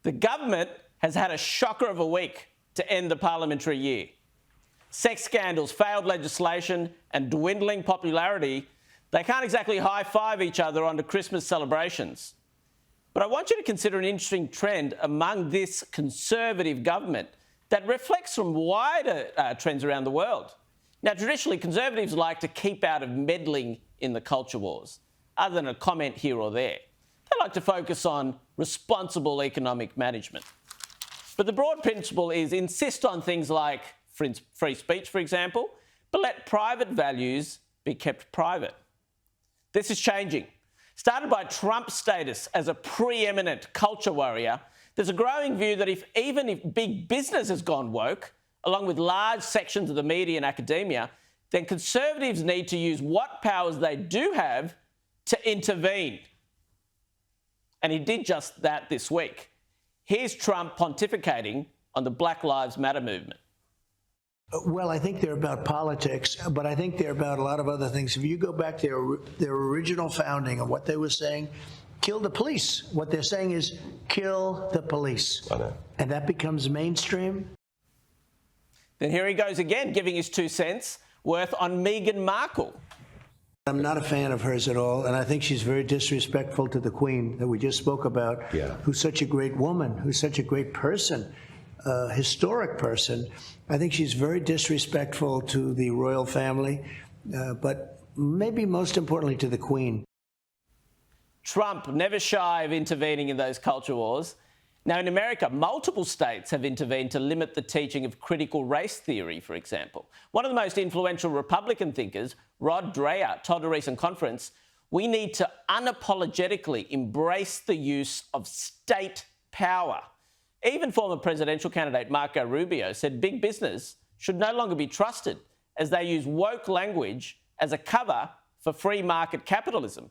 The government has had a shocker of a week to end the parliamentary year. Sex scandals, failed legislation and dwindling popularity, they can't exactly high-five each other on the Christmas celebrations. But I want you to consider an interesting trend among this Conservative government that reflects from wider trends around the world. Now, traditionally, Conservatives like to keep out of meddling in the culture wars, other than a comment here or there. They like to focus on responsible economic management. But the broad principle is insist on things like free speech, for example, but let private values be kept private. This is changing. Started by Trump's status as a preeminent culture warrior, there's a growing view that even if big business has gone woke, along with large sections of the media and academia, then Conservatives need to use what powers they do have to intervene. And he did just that this week. Here's Trump pontificating on the Black Lives Matter movement. Well, I think they're about politics, but I think they're about a lot of other things. If you go back to their original founding and what they were saying, kill the police. What they're saying is kill the police. And that becomes mainstream. Then here he goes again, giving his 2 cents worth on Meghan Markle. I'm not a fan of hers at all, and I think she's very disrespectful to the Queen that we just spoke about, who's such a great woman, who's such a great person, historic person. I think she's very disrespectful to the royal family, but maybe most importantly to the Queen. Trump never shy of intervening in those culture wars. Now, in America, multiple states have intervened to limit the teaching of critical race theory, for example. One of the most influential Republican thinkers, Rod Dreher, told a recent conference, we need to unapologetically embrace the use of state power. Even former presidential candidate Marco Rubio said big business should no longer be trusted as they use woke language as a cover for free market capitalism.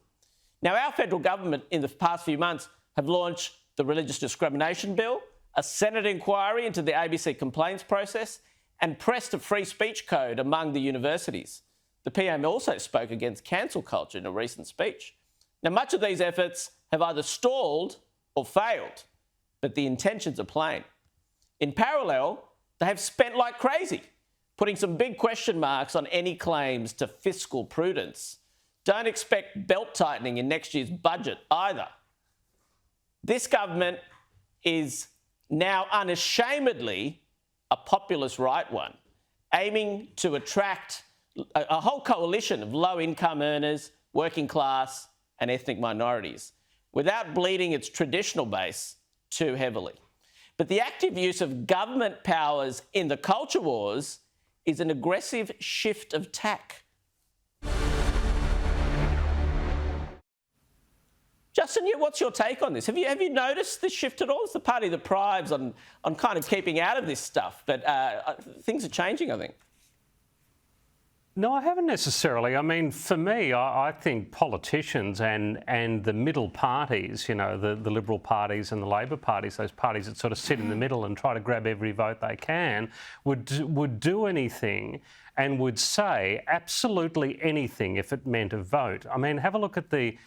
Now, our federal government in the past few months have launched the Religious Discrimination Bill, a Senate inquiry into the ABC complaints process, and pressed a free speech code among the universities. The PM also spoke against cancel culture in a recent speech. Now, much of these efforts have either stalled or failed, but the intentions are plain. In parallel, they have spent like crazy, putting some big question marks on any claims to fiscal prudence. Don't expect belt tightening in next year's budget either. This government is now unashamedly a populist right one, aiming to attract a whole coalition of low-income earners, working class and ethnic minorities, without bleeding its traditional base too heavily. But the active use of government powers in the culture wars is an aggressive shift of tack. Justin, what's your take on this? Have you noticed this shift at all? It's the party that prides on kind of keeping out of this stuff, but things are changing, I think. No, I haven't necessarily. I mean, for me, I think politicians and the middle parties, you know, the Liberal parties and the Labor parties, those parties that sort of sit in the middle and try to grab every vote they can, would do anything and would say absolutely anything if it meant a vote. I mean, have a look at the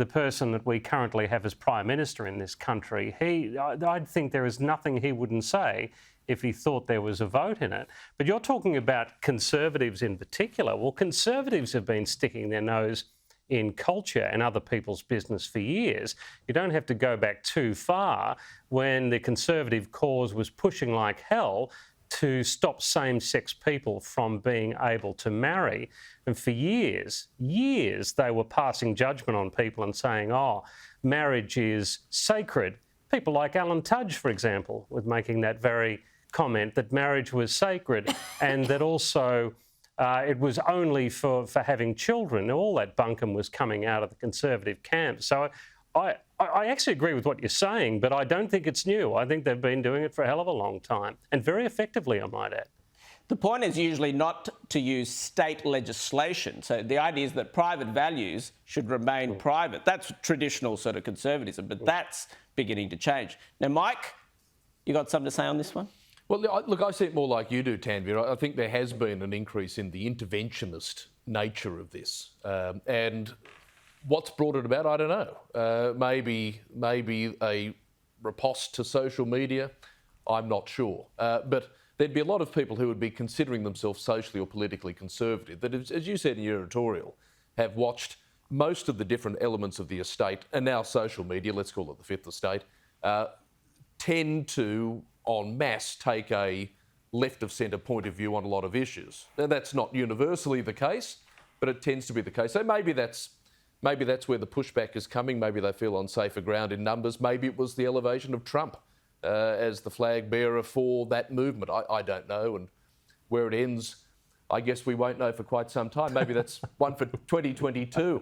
person that we currently have as Prime Minister in this country. I'd think there is nothing he wouldn't say if he thought there was a vote in it. But you're talking about Conservatives in particular. Well, Conservatives have been sticking their nose in culture and other people's business for years. You don't have to go back too far when the Conservative cause was pushing like hell to stop same-sex people from being able to marry. And for years, they were passing judgment on people and saying, oh, marriage is sacred. People like Alan Tudge, for example, was making that very comment that marriage was sacred and that also it was only for having children. All that bunkum was coming out of the Conservative camp. So I actually agree with what you're saying, but I don't think it's new. I think they've been doing it for a hell of a long time, and very effectively, I might add. The point is usually not to use state legislation. So the idea is that private values should remain private. That's traditional sort of conservatism, but that's beginning to change. Now, Mike, you got something to say on this one? Well, look, I see it more like you do, Tanvir. I think there has been an increase in the interventionist nature of this. And what's brought it about, I don't know. Maybe riposte to social media? I'm not sure. But there'd be a lot of people who would be considering themselves socially or politically conservative that, as you said in your editorial, have watched most of the different elements of the estate, and now social media, let's call it the fifth estate, tend to, en masse, take a left-of-centre point of view on a lot of issues. Now, that's not universally the case, but it tends to be the case. So maybe that's where the pushback is coming. Maybe they feel on safer ground in numbers. Maybe it was the elevation of Trump as the flag bearer for that movement. I don't know. And where it ends, I guess we won't know for quite some time. Maybe that's one for 2022.